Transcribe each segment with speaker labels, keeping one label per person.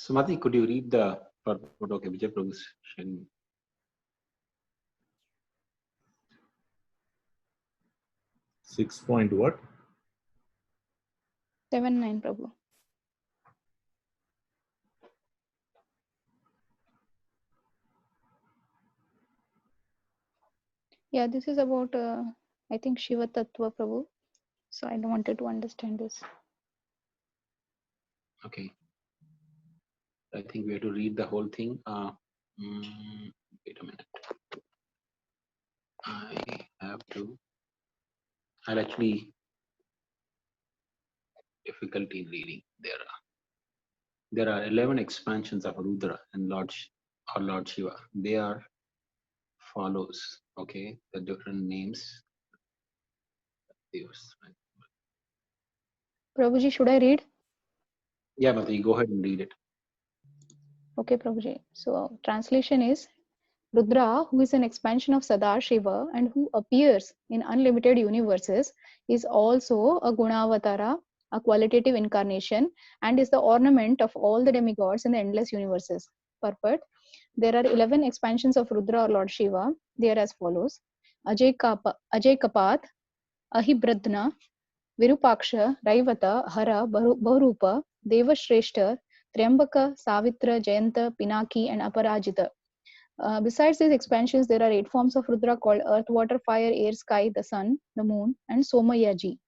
Speaker 1: Sumati, could you read the purport? Okay, Vijay Prabhu is sharing.
Speaker 2: 6 point what?
Speaker 3: 7-9 Prabhu. Yeah, this is about I think Shiva Tattva Prabhu. So I wanted to understand this.
Speaker 1: Okay. I think we have to read the whole thing. Wait a minute. I have to. I'll actually difficulty in reading. There are 11 expansions of Rudra and Lord Shiva. They are follows. Okay, the different names.
Speaker 3: Prabhuji, should I read?
Speaker 1: Yeah, Mati, go ahead and read it.
Speaker 3: Okay, Prabhuji. So translation is Rudra, who is an expansion of Sadashiva and who appears in unlimited universes, is also a Gunavatara, a qualitative incarnation, and is the ornament of all the demigods in the endless universes. Purport: there are 11 expansions of Rudra or Lord Shiva. They are as follows: Ajay Kapat, Ahibradna, Virupaksha, Raivata, Hara, Bahurupa, Devashreshta, Triambaka, Savitra, Jayanta, Pinaki, and Aparajita. Besides these expansions, there are 8 forms of Rudra called Earth, Water, Fire, Air, Sky, the Sun, the Moon, and Somayaji.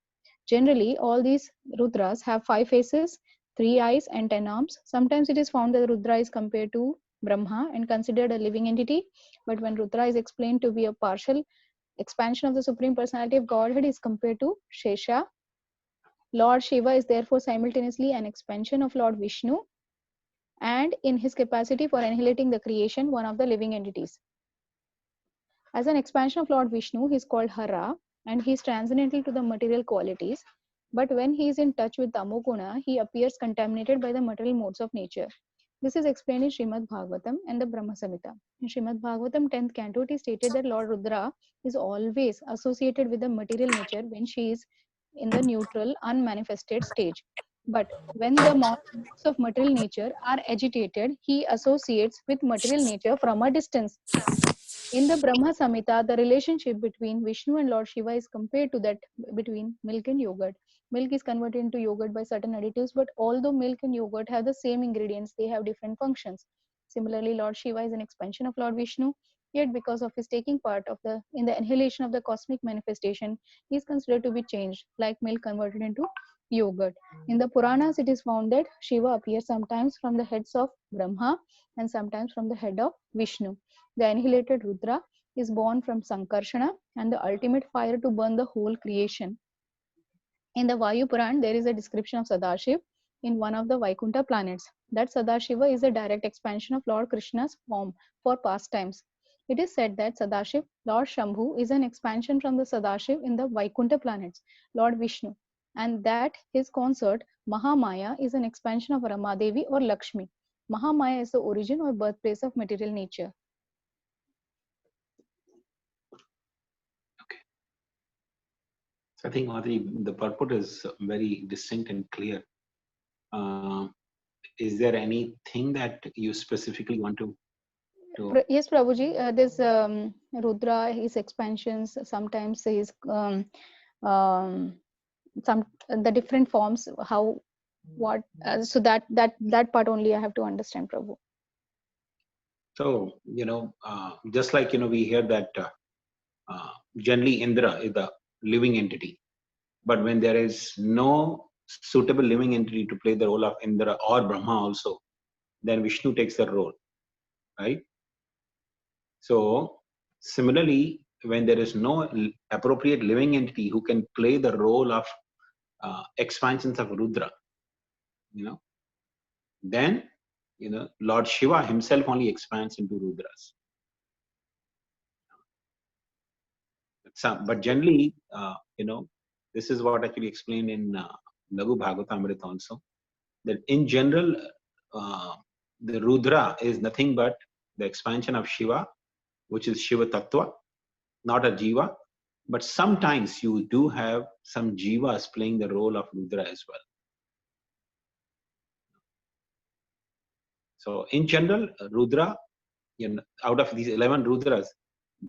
Speaker 3: Generally, all these Rudras have 5 faces, 3 eyes, and 10 arms. Sometimes it is found that Rudra is compared to Brahma and considered a living entity, but when Rudra is explained to be a partial expansion of the Supreme Personality of Godhead, is compared to Shesha. Lord Shiva is therefore simultaneously an expansion of Lord Vishnu and in his capacity for annihilating the creation, one of the living entities. As an expansion of Lord Vishnu, he is called Hara and he is transcendental to the material qualities. But when he is in touch with Tamoguna, he appears contaminated by the material modes of nature. This is explained in Srimad Bhagavatam and the Brahma Samhita. In Srimad Bhagavatam 10th canto, it is stated that Lord Rudra is always associated with the material nature when she is in the neutral, unmanifested stage. But when the modes of material nature are agitated, he associates with material nature from a distance. In the Brahma Samhita, the relationship between Vishnu and Lord Shiva is compared to that between milk and yogurt. Milk is converted into yogurt by certain additives, but although milk and yogurt have the same ingredients, they have different functions. Similarly, Lord Shiva is an expansion of Lord Vishnu, yet because of his taking part in the annihilation of the cosmic manifestation, he is considered to be changed, like milk converted into yogurt. In the Puranas, it is found that Shiva appears sometimes from the heads of Brahma and sometimes from the head of Vishnu. The annihilated Rudra is born from Sankarshana and the ultimate fire to burn the whole creation. In the Vayu Puran, there is a description of Sadashiv in one of the Vaikunta planets. That Sadashiva is a direct expansion of Lord Krishna's form for pastimes. It is said that Sadashiv, Lord Shambhu, is an expansion from the Sadashiv in the Vaikunta planets, Lord Vishnu, and that his consort Mahamaya is an expansion of Ramadevi or Lakshmi. Mahamaya is the origin or birthplace of material nature.
Speaker 1: So I think, Madhuri, the purport is very distinct and clear. Is there anything that you specifically want to?
Speaker 3: Yes, Prabhuji. This Rudra, his expansions, sometimes his some the different forms. How, what? So that part only I have to understand, Prabhu.
Speaker 1: So just like we hear that generally Indra is the living entity, but when there is no suitable living entity to play the role of Indra or Brahma also, then Vishnu takes the role, right? So similarly, when there is no appropriate living entity who can play the role of expansions of Rudra, then Lord Shiva himself only expands into Rudras. But generally, this is what actually explained in Laghu Bhagavatamrita also, that in general, the Rudra is nothing but the expansion of Shiva, which is Shiva Tattva, not a Jiva. But sometimes you do have some Jivas playing the role of Rudra as well. So in general, Rudra, out of these 11 Rudras,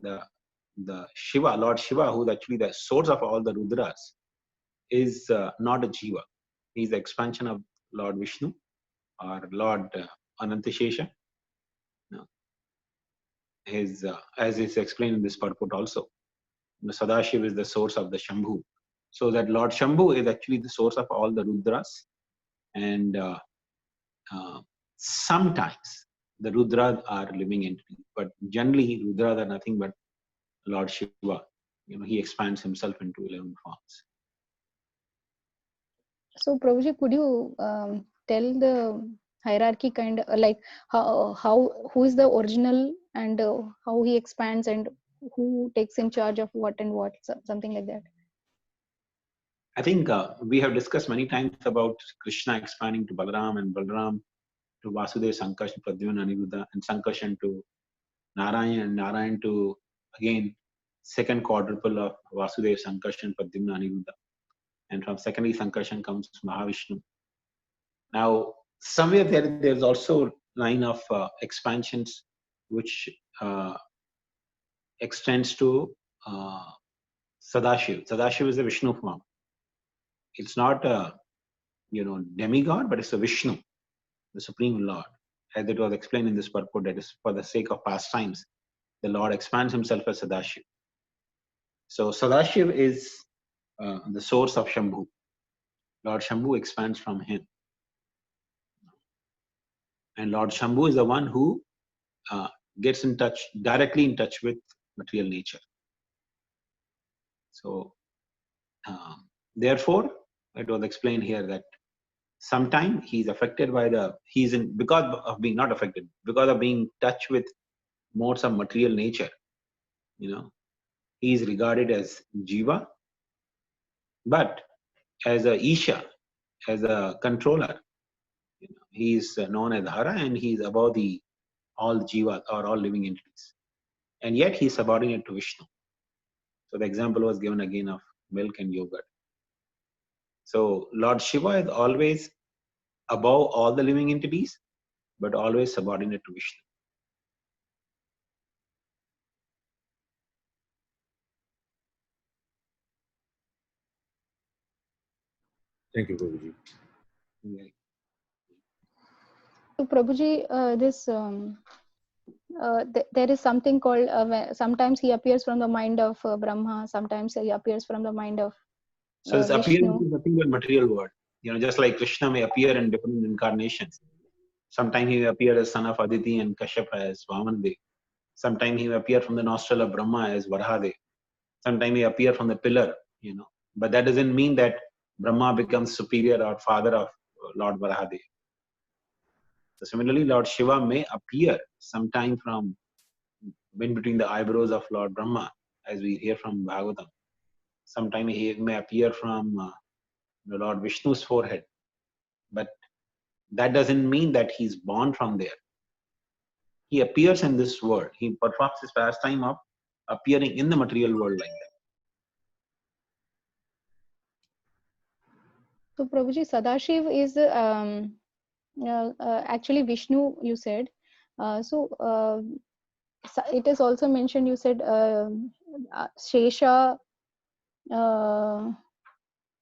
Speaker 1: the Shiva, Lord Shiva, who's actually the source of all the Rudras, is not a Jiva. He's the expansion of Lord Vishnu or Lord Anantashesha. His, as is explained in this purport also, Sadashiv is the source of the Shambhu. So that Lord Shambhu is actually the source of all the Rudras. And sometimes the Rudras are living entities, but generally Rudras are nothing but Lord Shiva. He expands himself into 11 forms.
Speaker 3: So, Prabhuji, could you tell the hierarchy kind of like who is the original and how he expands and who takes in charge of what and what, something like that?
Speaker 1: I think we have discussed many times about Krishna expanding to Balaram and Balaram to Vasudeva, Sankarshan, Pradyumna, Aniruddha, and Sankarshan to Narayan, and Narayan to again second quadruple of Vasudeva, Sankarshan, Pradyumna, Aniruddha. And from secondary Sankarshan comes Mahavishnu. Now, somewhere there's also line of expansions which extends to Sadashiv. Sadashiv is a Vishnu form. It's not a demigod, but it's a Vishnu, the Supreme Lord. As it was explained in this purport, that is for the sake of pastimes, the Lord expands himself as Sadashiv. So Sadashiv is the source of Shambhu. Lord Shambhu expands from him. And Lord Shambhu is the one who gets directly in touch with material nature. So therefore, it was explained here that sometimes he's affected by because of being not affected, because of being in touch with modes of material nature, he is regarded as Jiva, but as a Isha, as a controller, he is known as Hara, and he is above all Jiva or all living entities. And yet he is subordinate to Vishnu. So the example was given again of milk and yogurt. So Lord Shiva is always above all the living entities, but always subordinate to Vishnu.
Speaker 2: Thank you, Prabhuji.
Speaker 1: Yeah.
Speaker 3: So, Prabhuji, there is something called sometimes he appears from the mind of Brahma, sometimes he appears from the mind of
Speaker 1: So this appearance
Speaker 3: Vishnu.
Speaker 1: is nothing but material world. Just like Krishna may appear in different incarnations. Sometimes he may appear as son of Aditi and Kashyapa as Vamandev. Sometimes he may appear from the nostril of Brahma as Varahadev. Sometimes he appear from the pillar, But that doesn't mean that Brahma becomes superior or father of Lord Varahadev. So similarly, Lord Shiva may appear sometime from in between the eyebrows of Lord Brahma, as we hear from Bhagavatam. Sometimes he may appear from the Lord Vishnu's forehead, but that doesn't mean that he's born from there. He appears in this world. He performs his pastime of appearing in the material world like that.
Speaker 3: So, Prabhuji, Sadashiv is actually Vishnu, you said. It is also mentioned, you said Shesha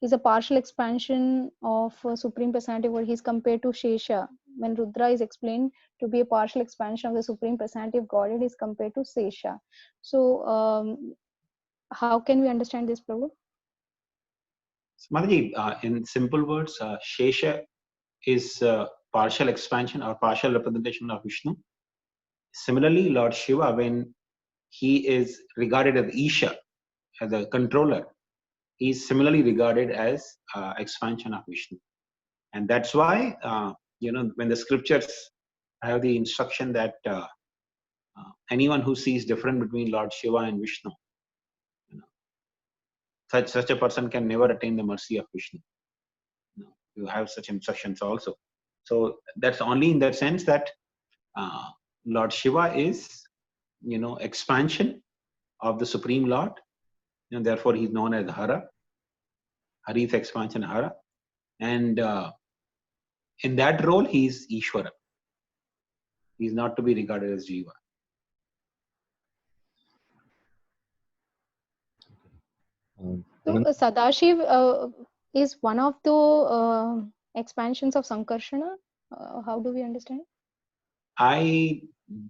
Speaker 3: is a partial expansion of Supreme Personality, where he's compared to Shesha. When Rudra is explained to be a partial expansion of the Supreme Personality of Godhead, is compared to Shesha. So, how can we understand this, Prabhu?
Speaker 1: Mataji, in simple words, Shesha is partial expansion or partial representation of Vishnu. Similarly, Lord Shiva, when he is regarded as Isha, as a controller, he is similarly regarded as expansion of Vishnu. And that's why, when the scriptures have the instruction that anyone who sees difference between Lord Shiva and Vishnu, such a person can never attain the mercy of Vishnu. You have such instructions also. So that's only in that sense that Lord Shiva is, expansion of the Supreme Lord, and therefore he's known as Hara. Hari is expansion Hara, and in that role he is Ishvara. He's not to be regarded as Jiva.
Speaker 3: So
Speaker 2: Anand,
Speaker 3: Sadashiv is one of the expansions of Sankarsana. How do we understand?
Speaker 1: I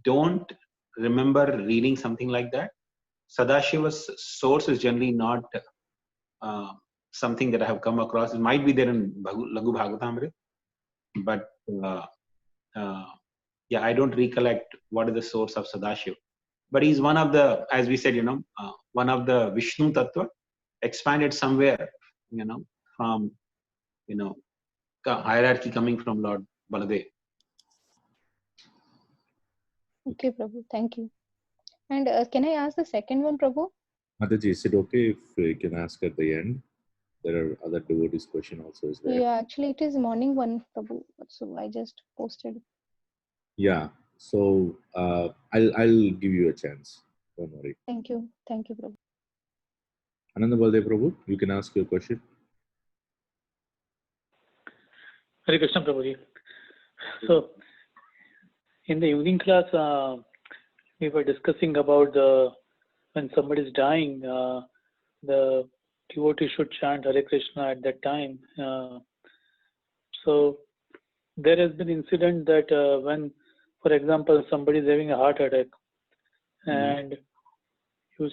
Speaker 1: don't remember reading something like that. Sadashiva's source is generally not uh, something that I have come across. It might be there in Laghu Bhagavatamrita, but uh, yeah, I don't recollect what is the source of Sadashiv. But he's one of the, as we said, one of the Vishnu Tattva expanded somewhere, from, hierarchy coming from Lord Baladev.
Speaker 3: Okay, Prabhu. Thank you. And can I ask the second one, Prabhu?
Speaker 2: Mataji, is it okay if we can ask at the end? There are other devotees' question also is there.
Speaker 3: Yeah, actually it is morning one, Prabhu. So I just posted.
Speaker 2: Yeah. So I'll give you a chance. Don't worry.
Speaker 3: Thank you. Thank you, Prabhu.
Speaker 2: Ananda Baldev Prabhu, you can ask your question.
Speaker 4: Hare Krishna Prabhuji. So, in the evening class, we were discussing about when somebody is dying, the devotee should chant Hare Krishna at that time. So, there has been incident that when, for example, somebody is having a heart attack, and so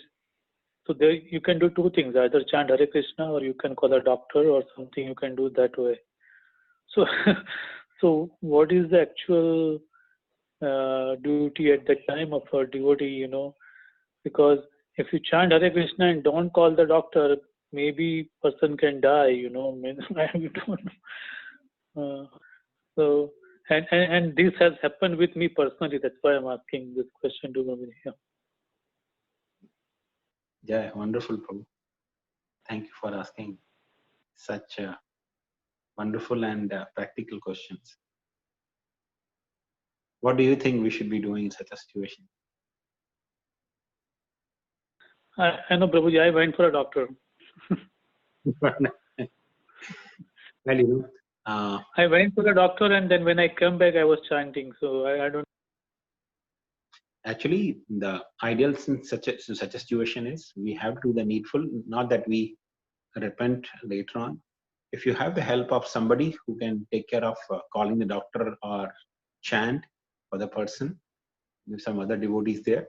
Speaker 4: there you can do two things: either chant Hare Krishna, or you can call a doctor, or something. You can do that way. So, so what is the actual duty at the time of a devotee? Because if you chant Hare Krishna and don't call the doctor, maybe person can die. I don't know. So, and this has happened with me personally. That's why I'm asking this question to Gopal. Yeah.
Speaker 1: Yeah, wonderful, Prabhu. Thank you for asking such wonderful and practical questions. What do you think we should be doing in such a situation?
Speaker 4: I know, Prabhuji, I went for a doctor.
Speaker 1: Well,
Speaker 4: I went for a doctor, and then when I come back, I was chanting. So I don't.
Speaker 1: actually, the ideal in such a situation is we have to do the needful, not that we repent later on. If you have the help of somebody who can take care of calling the doctor or chant for the person, if some other devotees there,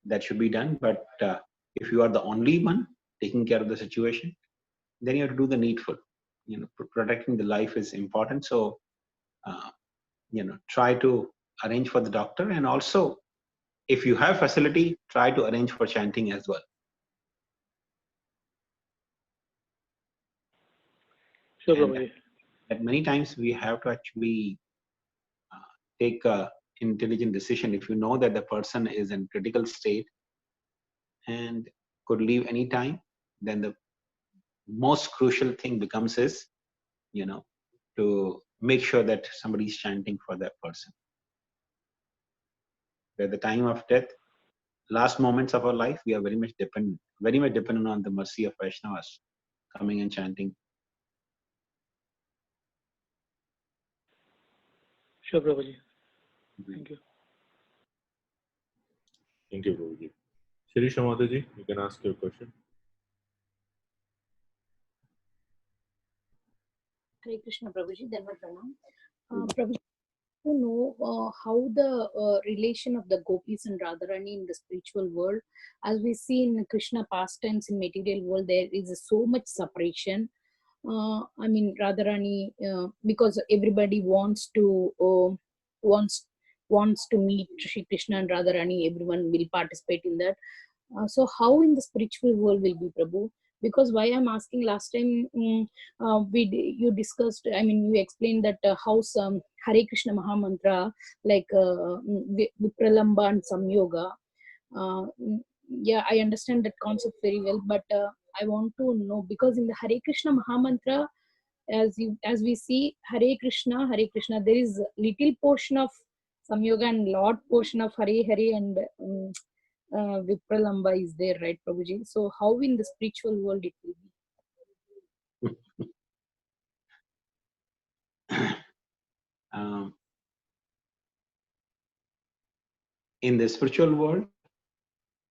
Speaker 1: that should be done. But if you are the only one taking care of the situation, then you have to do the needful. Protecting the life is important. So, try to arrange for the doctor, and also, if you have facility, try to arrange for chanting as well.
Speaker 4: Sure,
Speaker 1: And
Speaker 4: Prabhuji.
Speaker 1: at many times we have to actually take a intelligent decision. If you know that the person is in critical state and could leave any time, then the most crucial thing becomes is, to make sure that somebody is chanting for that person. At the time of death, last moments of our life, we are very much dependent on the mercy of Vaishnavas coming and chanting.
Speaker 4: Sure, Prabhuji. Thank you.
Speaker 2: Thank you, Prabhuji. Shirisha Mataji, you can ask your question.
Speaker 5: Hare Krishna Prabhuji, Dharma Pranam. Prabhuji, to know how the relation of the gopis and Radharani in the spiritual world, as we see in Krishna pastimes in material world, there is so much separation. Radharani, because everybody wants to meet Shri Krishna and Radharani, everyone will participate in that. So how in the spiritual world will be, Prabhu? Because why I'm asking, last time you discussed, you explained that how some Hare Krishna Mahamantra, like Vipralamba and Samyoga. Yeah, I understand that concept very well, but I want to know, because in the Hare Krishna Mahamantra, as we see Hare Krishna, there is little portion of Samyoga and lot portion of Hare Hare and Vipralamba is there, right, Prabhuji? So how in the spiritual world it will be?
Speaker 1: in the spiritual world,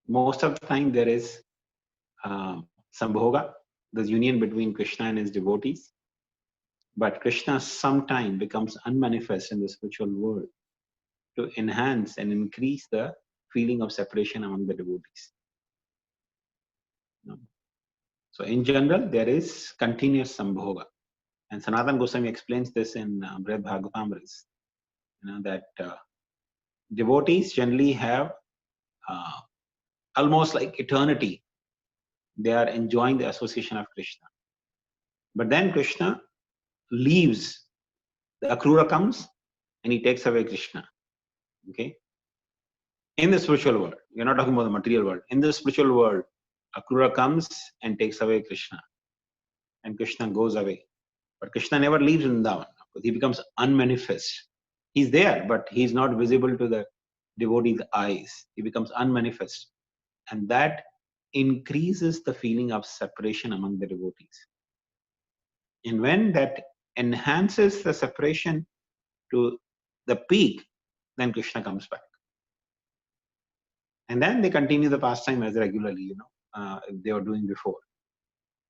Speaker 1: most of the time there is Sambhoga, the union between Krishna and his devotees. But Krishna sometime becomes unmanifest in the spiritual world to enhance and increase the feeling of separation among the devotees. So in general, there is continuous Sambhoga. And Sanatana Goswami explains this in Brihad Bhagavatamrita, that devotees generally have almost like eternity. They are enjoying the association of Krishna. But then Krishna leaves. The Akrura comes and he takes away Krishna. Okay? In the spiritual world, you're not talking about the material world. In the spiritual world, Akrura comes and takes away Krishna. And Krishna goes away. But Krishna never leaves Vrindavan. He becomes unmanifest. He's there, but he's not visible to the devotee's eyes. He becomes unmanifest. And that increases the feeling of separation among the devotees. And when that enhances the separation to the peak, then Krishna comes back. And then they continue the pastime as regularly, they were doing before.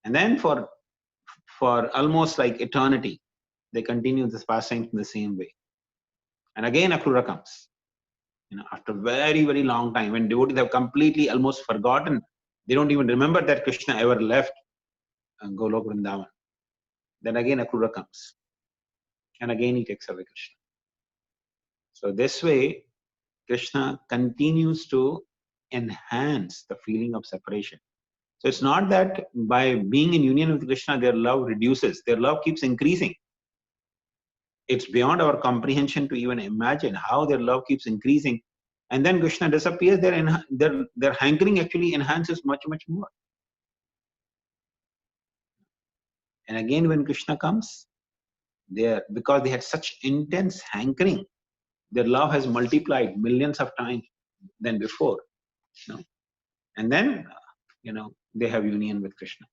Speaker 1: And then for almost like eternity, they continue this pastime in the same way. And again, Akrura comes. After very, very long time, when devotees have completely almost forgotten, they don't even remember that Krishna ever left Golok Vrindavan. Then again, Akrura comes. And again, he takes away Krishna. So this way, Krishna continues to enhance the feeling of separation. So it's not that by being in union with Krishna, their love reduces. Their love keeps increasing. It's beyond our comprehension to even imagine how their love keeps increasing. And then Krishna disappears, their hankering actually enhances much, much more. And again, when Krishna comes, because they had such intense hankering, their love has multiplied millions of times than before. And then, they have union with Krishna.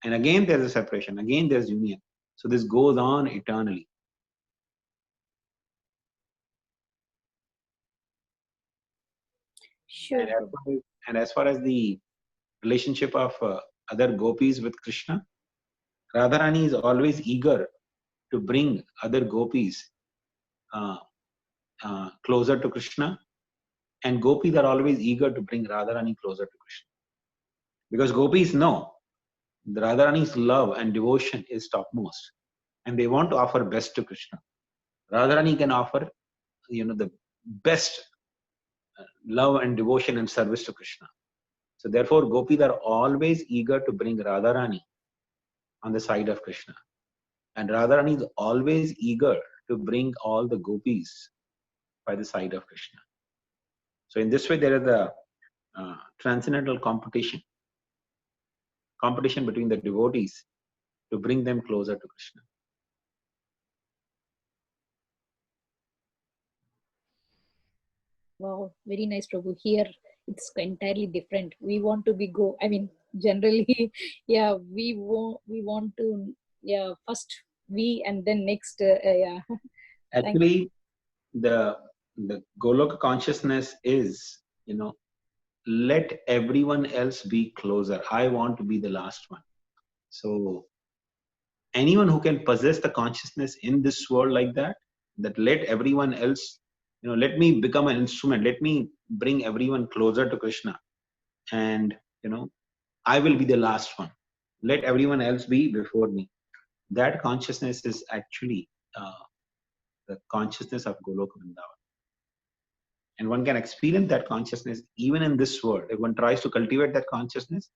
Speaker 1: And again, there's a separation. Again, there's union. So this goes on eternally.
Speaker 5: Sure.
Speaker 1: And as far as the relationship of other gopis with Krishna, Radharani is always eager to bring other gopis closer to Krishna, and gopis are always eager to bring Radharani closer to Krishna. Because gopis know the Radharani's love and devotion is topmost, and they want to offer best to Krishna. Radharani can offer, the best love and devotion and service to Krishna. So therefore, gopis are always eager to bring Radharani on the side of Krishna. And Radharani is always eager to bring all the gopis by the side of Krishna. So in this way, there is a transcendental competition between the devotees to bring them closer to Krishna.
Speaker 5: Wow, very nice, Prabhu. Here it's entirely different. We want to be generally, yeah, we want to, first we and then next, yeah.
Speaker 1: Actually, the Goloka consciousness is, let everyone else be closer. I want to be the last one. So anyone who can possess the consciousness in this world like that let everyone else, let me become an instrument. Let me bring everyone closer to Krishna. And, I will be the last one. Let everyone else be before me. That consciousness is actually the consciousness of Goloka Vrindavan. And one can experience that consciousness even in this world. If one tries to cultivate that consciousness,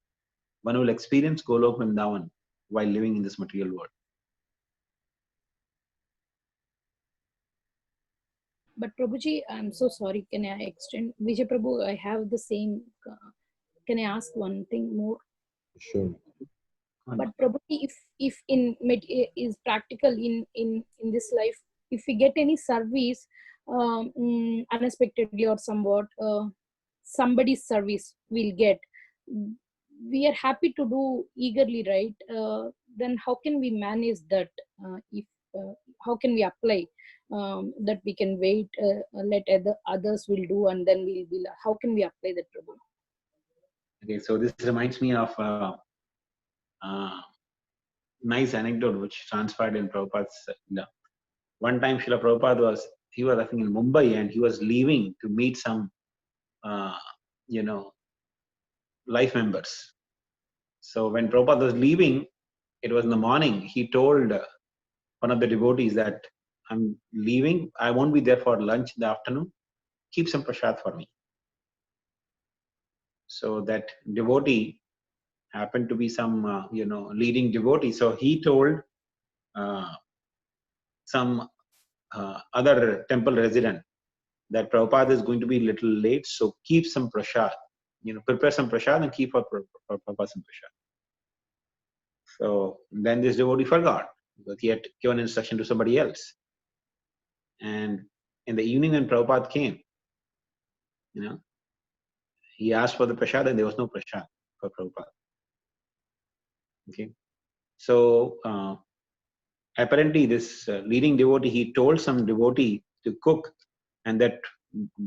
Speaker 1: one will experience Goloka Vrindavan while living in this material world.
Speaker 5: But Prabhuji, I'm so sorry. Can I extend? Vijay Prabhu, I have the same. Can I ask one thing more?
Speaker 2: Sure.
Speaker 5: But Prabhuji, if is practical in this life, if we get any service unexpectedly or somewhat, somebody's service we'll get, we are happy to do eagerly, right? Then how can we manage that? How can we apply? that we can wait, let others will do, and then we'll how can we apply that, Prabhu?
Speaker 1: Okay, so this reminds me of nice anecdote which transpired in Prabhupada's. One time, Srila Prabhupada he was I think in Mumbai, and he was leaving to meet some, you know, life members. So when Prabhupada was leaving, it was in the morning. He told one of the devotees that I'm leaving. I won't be there for lunch in the afternoon. Keep some prasad for me. So that devotee happened to be some, leading devotee. So he told some other temple resident that Prabhupada is going to be a little late, so keep some prasad. Prepare some prasad and keep for Prabhupada some prasad. So then this devotee forgot because he had given instruction to somebody else. And in the evening when Prabhupada came, he asked for the prasad and there was no prasad for Prabhupada. Okay. So apparently this leading devotee, he told some devotee to cook, and that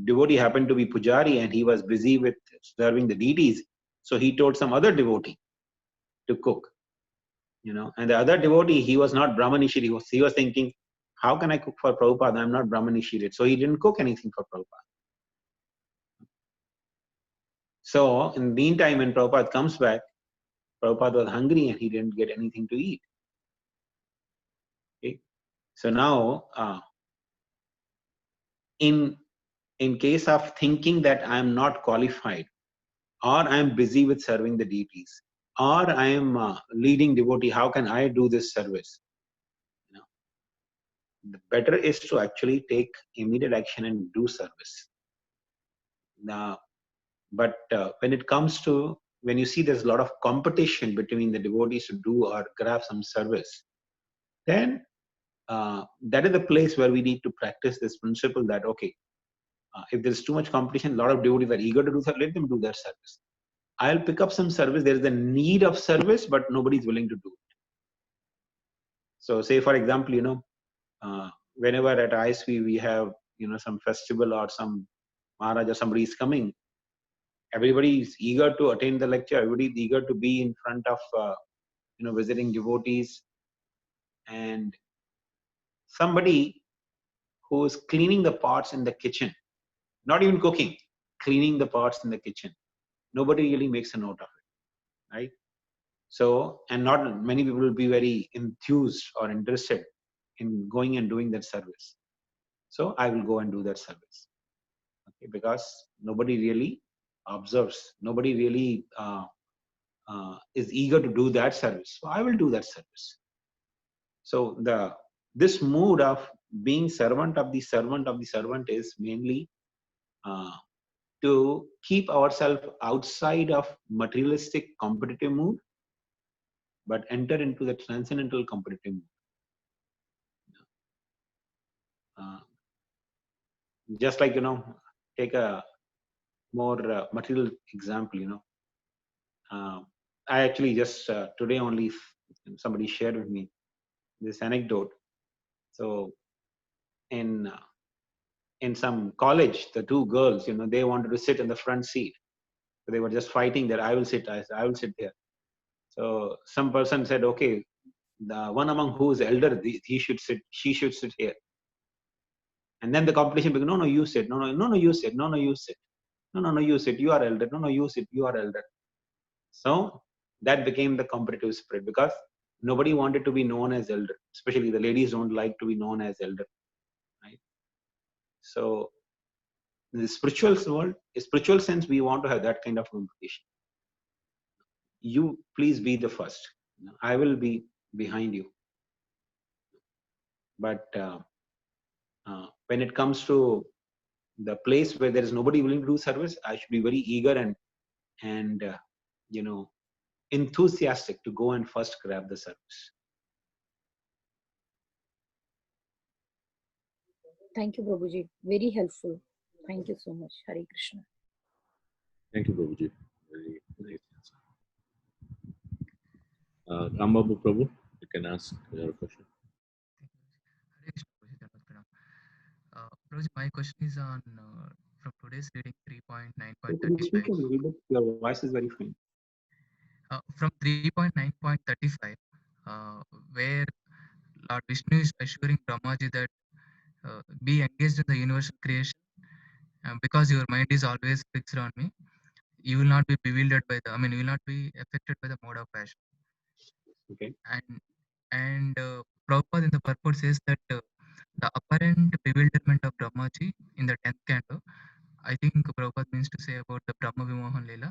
Speaker 1: devotee happened to be Pujari and he was busy with serving the deities. So he told some other devotee to cook. And the other devotee, he was not Brahmanishiri. He was thinking, how can I cook for Prabhupada? I'm not Brahmanishiri. So he didn't cook anything for Prabhupada. So in the meantime, when Prabhupada comes back, Prabhupada was hungry and he didn't get anything to eat. Okay. So now, in case of thinking that I am not qualified, or I am busy with serving the deities, or I am leading devotee, how can I do this service? The better is to actually take immediate action and do service. Now, but when it comes to, when you see there's a lot of competition between the devotees to do or grab some service, then that is the place where we need to practice this principle that, okay, if there's too much competition, a lot of devotees are eager to do service, let them do their service. I'll pick up some service. There is a need of service, but nobody is willing to do it. So say, for example, whenever at ISV we have, some festival or some Maharaj or somebody is coming, everybody is eager to attend the lecture. Everybody is eager to be in front of, visiting devotees. And somebody who is cleaning the pots in the kitchen, not even cooking, cleaning the pots in the kitchen, nobody really makes a note of it, right? So, and not many people will be very enthused or interested in going and doing that service. So I will go and do that service, okay? Because nobody really observes, nobody really is eager to do that service. So I will do that service. So this mood of being servant of the servant is mainly to keep ourselves outside of materialistic competitive mood, but enter into the transcendental competitive mood. Just like, take a more material example, I actually just today only somebody shared with me this anecdote. So in some college, the two girls, they wanted to sit in the front seat. So they were just fighting that I will sit there. So some person said, okay, the one among who is elder, she should sit here. And then the competition began, no, you sit, no, you sit, no, you sit. No, you sit, you are elder. No, you sit, you are elder. So that became the competitive spirit, because nobody wanted to be known as elder. Especially the ladies don't like to be known as elder, right? So in the spiritual world, a spiritual sense, we want to have that kind of competition. You please be the first. I will be behind you. But when it comes to the place where there is nobody willing to do service, I should be very eager and enthusiastic to go and first grab the service.
Speaker 5: Thank you, Prabhuji. Very helpful. Thank you so much. Hare Krishna.
Speaker 2: Thank you, Prabhuji. Very nice answer. Rambabu Prabhu, you can ask your question.
Speaker 6: Prabhuji, my question is on from today's reading
Speaker 1: Can you speak
Speaker 6: 3.9.35.
Speaker 1: a little bit? Your voice is very faint.
Speaker 6: From 3.9.35, where Lord Vishnu is assuring Brahmaji that be engaged in the universal creation because your mind is always fixed on me. You will not be bewildered by the, I mean, you will not be affected by the mode of passion.
Speaker 1: Okay.
Speaker 6: And Prabhupada in the purport says that the apparent bewilderment of Brahmaji in the 10th canto, I think Prabhupada means to say about the Brahma Vimohan Leela,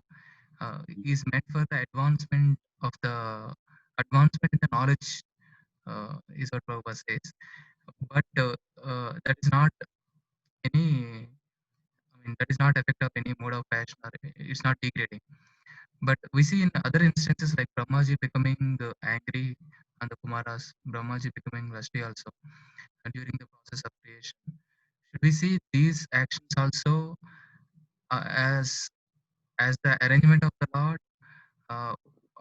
Speaker 6: is meant for the advancement in the knowledge, is what Prabhupada says. But that is not any, I mean, that is not effect of any mode of passion, or it's not degrading. But we see in other instances like Brahmaji becoming angry and the Kumaras, Brahmaji becoming lusty also during the process of creation. Should we see these actions also as the arrangement of the Lord? Uh,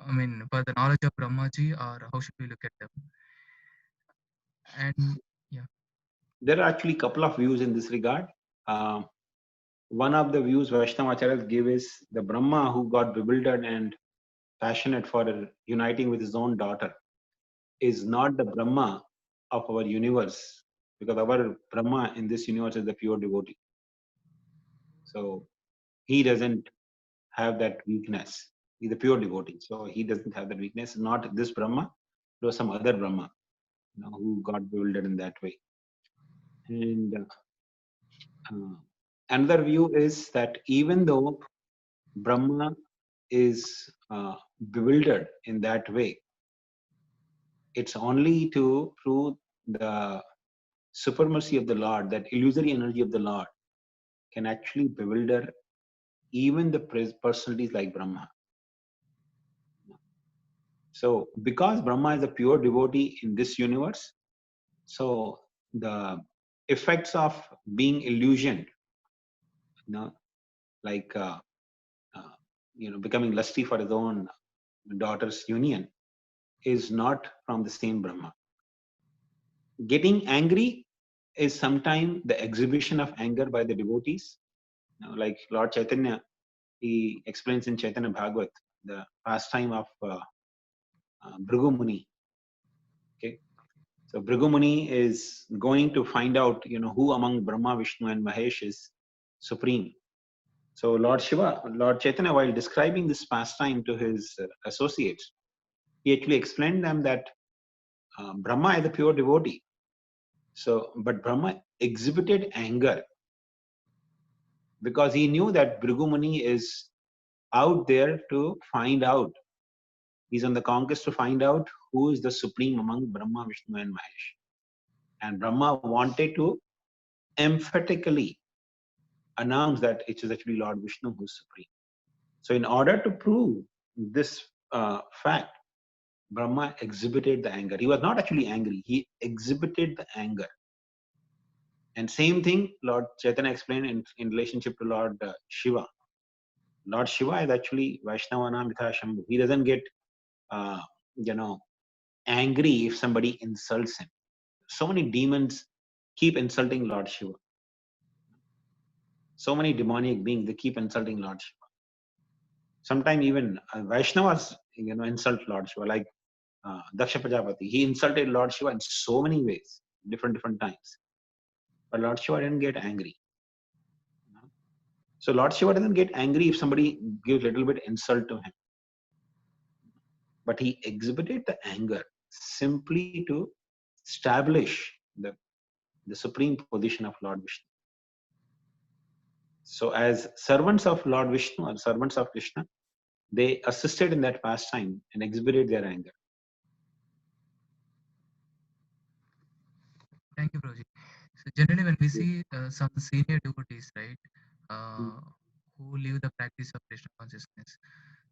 Speaker 6: I mean, for the knowledge of Brahmaji, or how should we look at them? And yeah,
Speaker 1: There are actually a couple of views in this regard. One of the views Vaishnavacharyas give is the Brahma who got bewildered and passionate for uniting with his own daughter is not the Brahma of our universe, because our Brahma in this universe is the pure devotee. So he doesn't have that weakness. He's a pure devotee, so he doesn't have that weakness. Not this Brahma, there was some other Brahma, who got bewildered in that way. And another view is that even though Brahma is bewildered in that way, it's only to prove the supremacy of the Lord, that illusory energy of the Lord can actually bewilder even the personalities like Brahma. So, because Brahma is a pure devotee in this universe, so the effects of being illusioned, like becoming lusty for his own daughter's union, is not from the same Brahma. Getting angry is sometimes the exhibition of anger by the devotees. Like Lord Chaitanya, he explains in Chaitanya Bhagavat the pastime of Bhrigu Muni. Okay, so Bhrigu Muni is going to find out, who among Brahma, Vishnu, and Mahesh is supreme. So Lord Chaitanya, while describing this pastime to his associates, he actually explained them that Brahma is a pure devotee. So, but Brahma exhibited anger because he knew that Bhrigu Muni is out there to find out. He's on the conquest to find out who is the supreme among Brahma, Vishnu, and Mahesh. And Brahma wanted to emphatically announce that it is actually Lord Vishnu who is supreme. So, in order to prove this fact, Brahma exhibited the anger. He was not actually angry, he exhibited the anger. And same thing Lord Chaitanya explained in relationship to Lord Shiva. Lord Shiva is actually Vaishnavanam Vitha Shambhu. He doesn't get, angry if somebody insults him. So many demons keep insulting Lord Shiva. So many demonic beings, they keep insulting Lord Shiva. Sometimes even Vaishnavas, insult Lord Shiva, like Daksha Prajapati. He insulted Lord Shiva in so many ways, different times. But Lord Shiva didn't get angry. So Lord Shiva doesn't get angry if somebody gives a little bit insult to him. But he exhibited the anger simply to establish the supreme position of Lord Vishnu. So as servants of Lord Vishnu or servants of Krishna, they assisted in that pastime and exhibited their anger.
Speaker 6: thank you, Prabhuji. So generally, when we see some senior devotees, right, who live the practice of Krishna consciousness,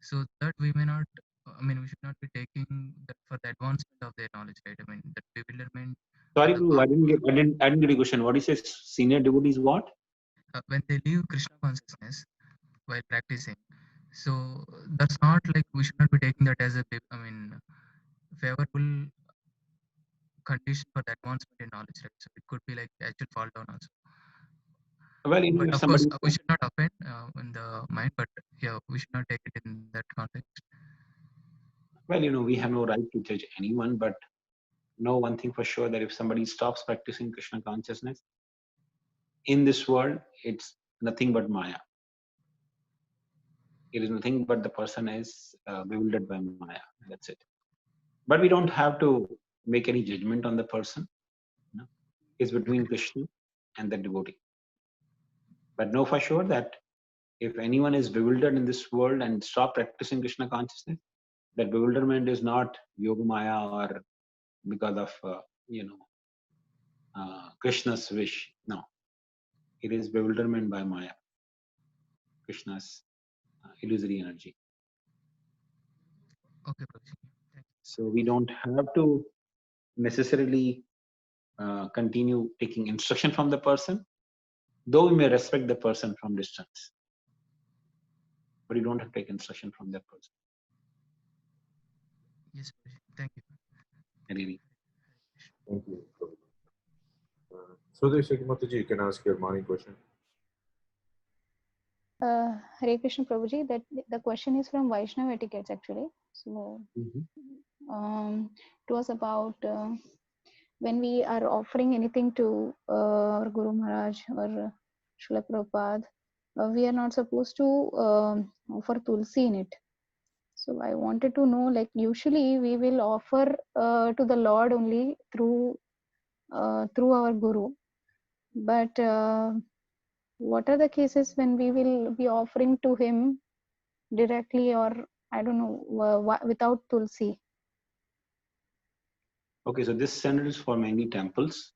Speaker 6: so that we may not, I mean, we should not be taking that for the advancement of their knowledge, right? I mean, that bewilderment.
Speaker 1: Sorry, I didn't get your question. What is this? Senior devotees what?
Speaker 6: When they leave Krishna consciousness while practicing, so that's not like we should not be taking that as a, I mean, favorable condition for the advancement in knowledge, right? So it could be like actual fall down also.
Speaker 1: Well, you know,
Speaker 6: But
Speaker 1: if
Speaker 6: of course,
Speaker 1: somebody,
Speaker 6: we should not offend in the mind, but yeah, we should not take it in that context.
Speaker 1: well, you know, we have no right to judge anyone, but know one thing for sure, that if somebody stops practicing Krishna consciousness in this world, it's nothing but Maya. It is nothing but the person is bewildered by Maya. That's it. But we don't have to make any judgment on the person. You know? It's between Krishna and the devotee. But know for sure that if anyone is bewildered in this world and stop practicing Krishna consciousness, that bewilderment is not Yoga Maya or because of Krishna's wish. No, it is bewilderment by Maya, Krishna's illusory energy.
Speaker 6: Okay, Prabhuji. Thank
Speaker 1: So we don't have to necessarily continue taking instruction from the person, though we may respect the person from distance, but you don't have to take instruction from that person.
Speaker 6: you. Yes, Prabhuji. Thank you.
Speaker 1: Really.
Speaker 2: Thank you. Swadeshi Mataji, you can ask your morning question.
Speaker 3: Hare Krishna Prabhuji, that the question is from Vaishnav etiquettes actually. So it was about when we are offering anything to our Guru Maharaj or Srila Prabhupada, we are not supposed to offer tulsi in it. So I wanted to know, like usually we will offer to the Lord only through our Guru, but what are the cases when we will be offering to him directly, or I don't know, without tulsi?
Speaker 1: Okay, so this standard is for many temples.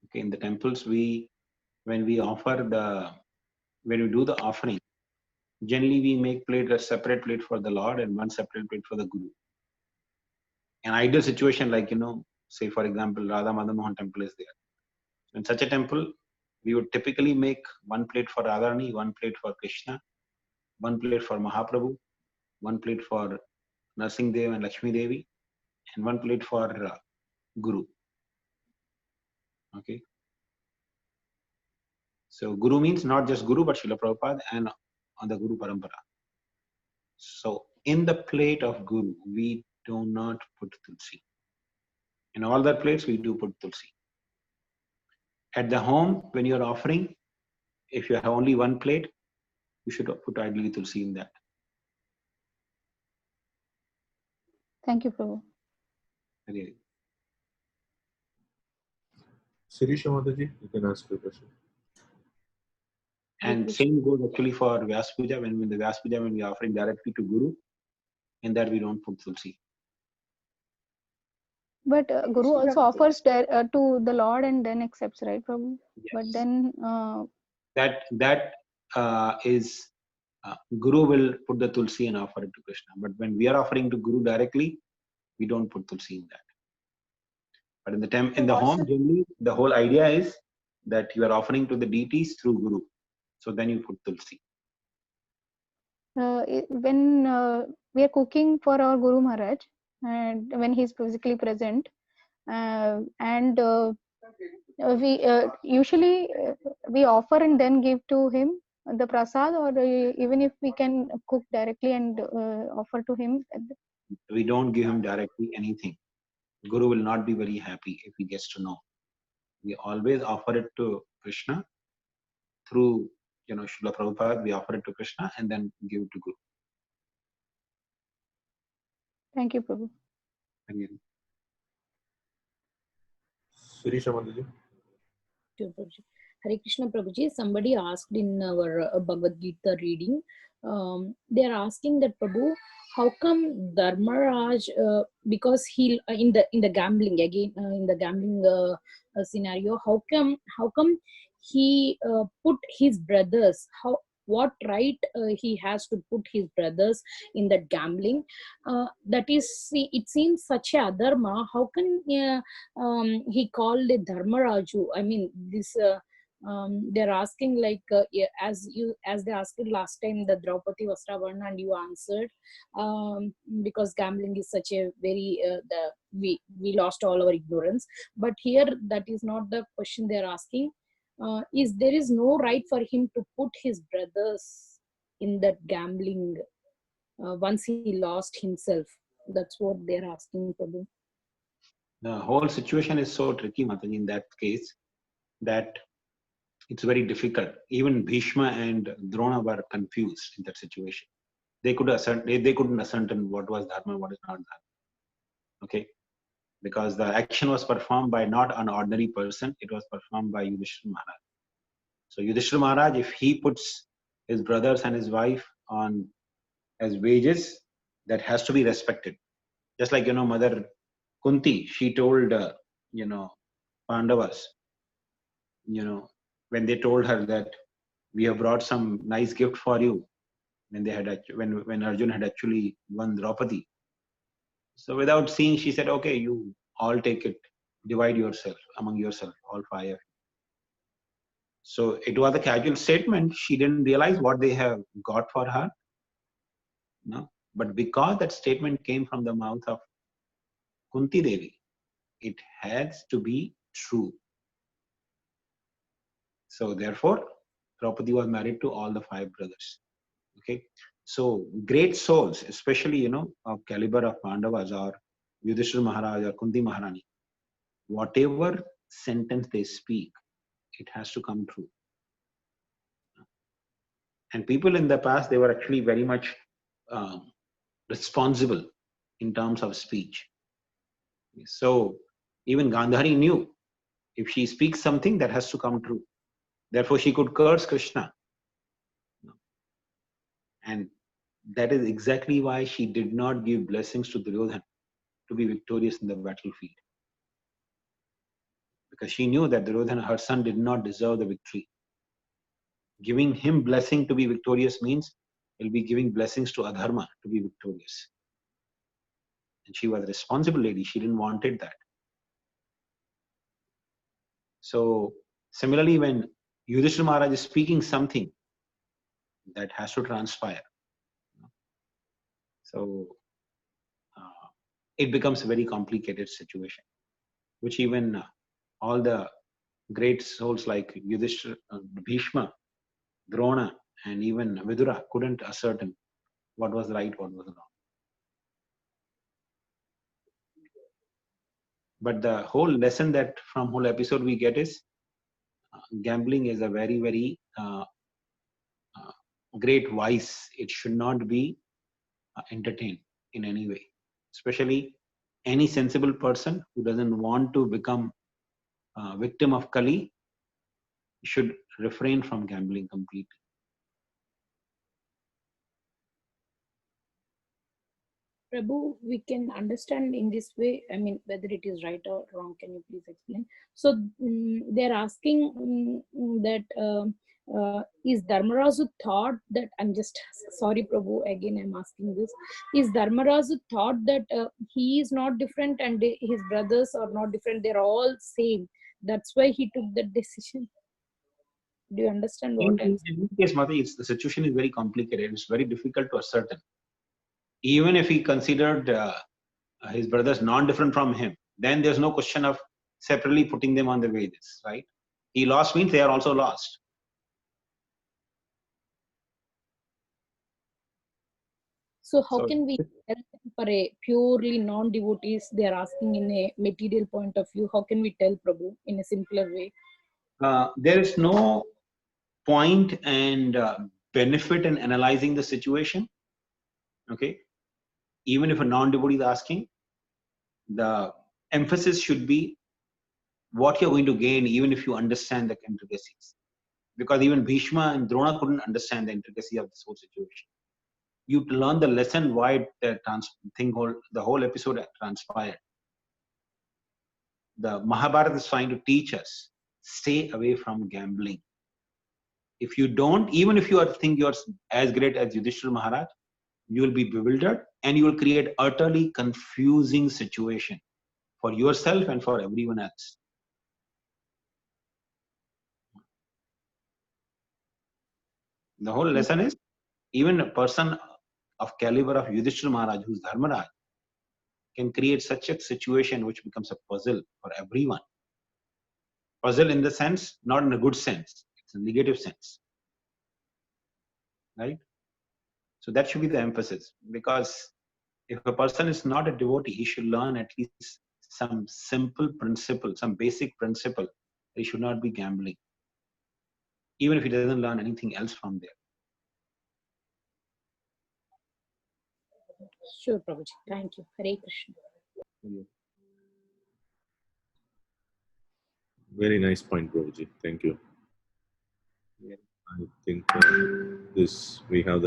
Speaker 1: Okay, in the temples, when we do the offering, generally we make a separate plate for the Lord and one separate plate for the Guru. An ideal situation, like, say for example, Radha Madan Mohan temple is there. In such a temple, we would typically make one plate for Radharani, one plate for Krishna, one plate for Mahaprabhu, one plate for Narsingh Dev and Lakshmi Devi, and one plate for Guru. Okay. So Guru means not just Guru, but Srila Prabhupada and on the Guru Parampara. So in the plate of Guru, we do not put Tulsi. In all the plates, we do put Tulsi. At the home, when you're offering, if you have only one plate, you should put ideally Tulsi in that.
Speaker 3: Thank you, Prabhu.
Speaker 1: Really.
Speaker 2: Sirisha Mataji, you can ask your question.
Speaker 1: And same goes actually for Vyas Puja. When the Vyas Puja, when we are offering directly to Guru, in that we don't put Tulsi.
Speaker 3: But Guru also offers to the Lord and then accepts, right, Prabhu?
Speaker 1: Yes.
Speaker 3: But then
Speaker 1: that is Guru will put the Tulsi and offer it to Krishna. But when we are offering to Guru directly, we don't put Tulsi in that. But in the home, generally, the whole idea is that you are offering to the deities through Guru. So then you put Tulsi.
Speaker 3: when we are cooking for our Guru Maharaj, and when he is physically present, and we usually we offer and then give to him the prasad, or even if we can cook directly and offer to him.
Speaker 1: We don't give him directly anything. Guru will not be very happy if he gets to know. We always offer it to Krishna through, Srila Prabhupada. We offer it to Krishna and then give it to Guru.
Speaker 3: Thank you, Prabhu.
Speaker 1: Again.
Speaker 2: Sirisha Mataji.
Speaker 5: Hare Krishna Prabhuji, somebody asked in our Bhagavad Gita reading, they are asking that Prabhu, how come Dharmaraj, because he in the gambling again, in the gambling scenario, how come he put his brothers, what right he has to put his brothers in that gambling? That is, it seems such a adharma. How can he called it Dharmaraju? I mean, this they're asking like as they asked it last time, the Draupadi Vastravarna, and you answered, because gambling is such a very we lost all our ignorance. But here that is not the question they're asking. is there is no right for him to put his brothers in that gambling once he lost himself. That's what they're asking, Prabhu.
Speaker 1: The whole situation is so tricky, Mataji, in that case, that it's very difficult. Even Bhishma and Drona were confused in that situation. They couldn't ascertain what was dharma, what is not dharma. Okay, because the action was performed by not an ordinary person; it was performed by Yudhishthira Maharaj. So Yudhishthira Maharaj, if he puts his brothers and his wife on as wages, that has to be respected. Just like Mother Kunti, she told Pandavas, when they told her that we have brought some nice gift for you, when they had when Arjuna had actually won Draupadi. So without seeing, she said, "Okay, you all take it, divide yourself among yourself, all five." So it was a casual statement. She didn't realize what they have got for her. No, but because that statement came from the mouth of Kunti Devi, it has to be true. So therefore, Draupadi was married to all the five brothers. Okay, so great souls, especially of caliber of Pandavas or Yudhishthira Maharaj or Kunti Maharani, whatever sentence they speak, it has to come true. And people in the past, they were actually very much responsible in terms of speech. So even Gandhari knew if she speaks something, that has to come true. Therefore, she could curse Krishna. And that is exactly why she did not give blessings to Duryodhana to be victorious in the battlefield. Because she knew that Duryodhana, her son, did not deserve the victory. Giving him blessing to be victorious means he'll be giving blessings to Adharma to be victorious. And she was a responsible lady. She didn't wanted that. So similarly, when Yudhishthira Maharaj is speaking something, that has to transpire. So it becomes a very complicated situation, which even all the great souls like Yudhishthira, Bhishma, Drona, and even Vidura couldn't ascertain what was right, what was wrong. But the whole lesson that from whole episode we get is gambling is a very, very great vice. It should not be entertained in any way, especially any sensible person who doesn't want to become a victim of Kali should refrain from gambling completely.
Speaker 5: Prabhu, we can understand in this way, I mean, whether it is right or wrong, can you please explain? So they're asking that is Dharmaraju thought that, I'm just, sorry Prabhu, again I'm asking this, is Dharmaraju thought that he is not different and his brothers are not different, they're all same. That's why he took that decision. Do you understand what I'm saying?
Speaker 1: In this case, Mati, the situation is very complicated. It's very difficult to ascertain. Even if he considered his brothers non-different from him, then there's no question of separately putting them on the wages, right? He lost means they are also lost.
Speaker 5: So how can we tell them for a purely non-devotees, they are asking in a material point of view, how can we tell Prabhu in a simpler way?
Speaker 1: There is no point and benefit in analyzing the situation. Okay, even if a non-devotee is asking, the emphasis should be what you're going to gain, even if you understand the intricacies. Because even Bhishma and Drona couldn't understand the intricacy of this whole situation. You learn the lesson why the whole episode transpired. The Mahabharata is trying to teach us, stay away from gambling. If you don't, even if you think you're as great as Yudhishthira Maharaj, you will be bewildered and you will create utterly confusing situation for yourself and for everyone else. The whole lesson is, even a person of caliber of Yudhishthira Maharaj, who's Dharmaraj, can create such a situation which becomes a puzzle for everyone. Puzzle in the sense, not in a good sense, it's a negative sense, right? So that should be the emphasis, because if a person is not a devotee, he should learn at least some simple principle, some basic principle. He should not be gambling, even if he doesn't learn anything else from there.
Speaker 5: Sure, Prabhuji. Thank you. Hare Krishna.
Speaker 2: Very nice point, Prabhuji. Thank you.
Speaker 1: Yeah.
Speaker 2: I think we have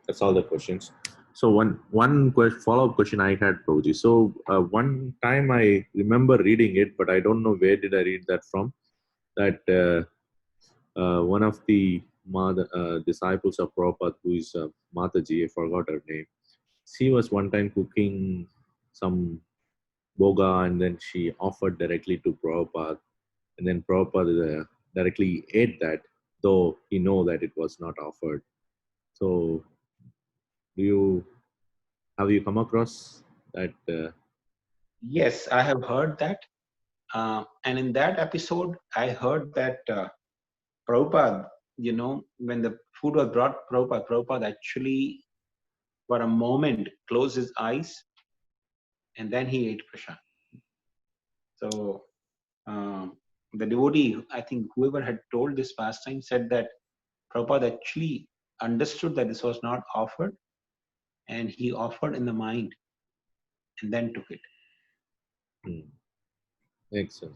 Speaker 2: that's all the questions. So one follow-up question I had, Prabhuji. So one time I remember reading it, but I don't know where did I read that from. That one of the disciples of Prabhupada, who is Mataji, I forgot her name. She was one time cooking some boga, and then she offered directly to Prabhupada, and then Prabhupada directly ate that, though he know that it was not offered. So, have you come across that?
Speaker 1: Yes, I have heard that. And in that episode, I heard that Prabhupada, when the food was brought, Prabhupada actually, for a moment, closed his eyes and then he ate prasad. So the devotee, I think whoever had told this pastime, said that Prabhupada actually understood that this was not offered, and he offered in the mind and then took it.
Speaker 2: Makes sense.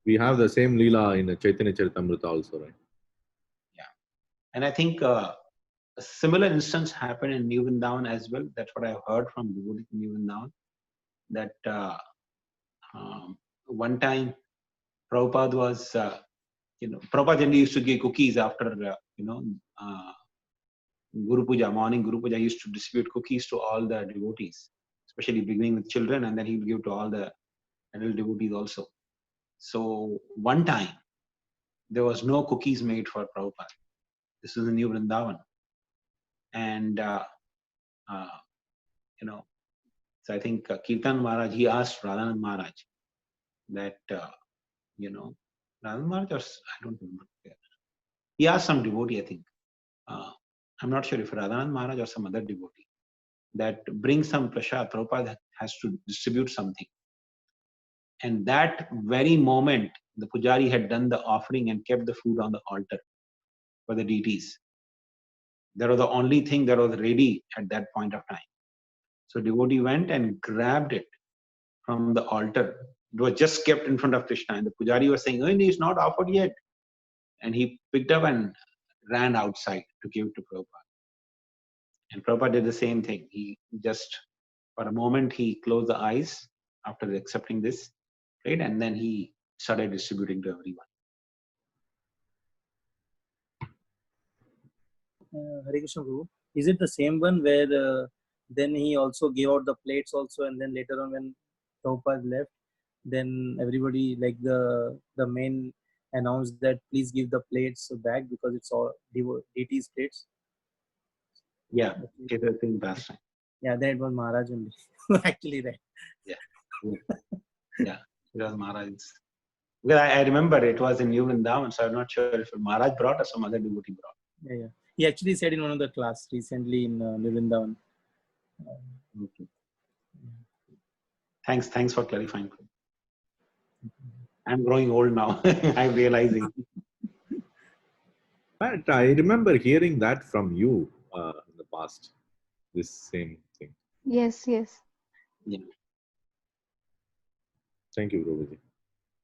Speaker 2: We have the same Leela in Chaitanya Charitamrita also, right?
Speaker 1: Yeah. And I think a similar instance happened in New Vrindavan as well. That's what I've heard from devotees in New Vrindavan. That one time Prabhupada was, Prabhupada generally used to give cookies after, Guru Puja, morning Guru Puja, used to distribute cookies to all the devotees, especially beginning with children, and then he would give to all the adult devotees also. So one time, there was no cookies made for Prabhupada. This is in New Vrindavan. And, so I think Kirtan Maharaj, he asked Radhanand Maharaj that, Radhanand Maharaj, or I don't remember. He asked some devotee, I think. I'm not sure if Radhanand Maharaj or some other devotee, that bring some prasad. Prabhupada has to distribute something. And that very moment, the pujari had done the offering and kept the food on the altar for the deities. That was the only thing that was ready at that point of time. So devotee went and grabbed it from the altar. It was just kept in front of Krishna, and the pujari was saying, "Oh, it's not offered yet." And he picked up and ran outside to give it to Prabhupada. And Prabhupada did the same thing. He just, for a moment, he closed the eyes after accepting this, right? And then he started distributing to everyone.
Speaker 7: Hare Krishna Prabhu, is it the same one where then he also gave out the plates also, and then later on when Prabhupada left, then everybody, like the main, announced that please give the plates back because it's all deities plates?
Speaker 1: Yeah, it's the same pastime.
Speaker 7: Yeah, then it was Maharaj only. Actually, right.
Speaker 1: Yeah, it was Maharaj's. Because I remember it was in New Vrindavan, so I'm not sure if Maharaj brought or some other devotee brought.
Speaker 7: Yeah. He actually said in one of the class recently in New Vrindavan.
Speaker 1: Okay. Thanks for clarifying. I'm growing old now. I'm realizing.
Speaker 2: But I remember hearing that from you in the past. This same thing.
Speaker 3: Yes, yes.
Speaker 1: Yeah.
Speaker 2: Thank you, Prabhuji.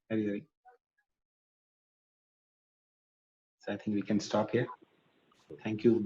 Speaker 1: Very. So I think we can stop here. Thank you.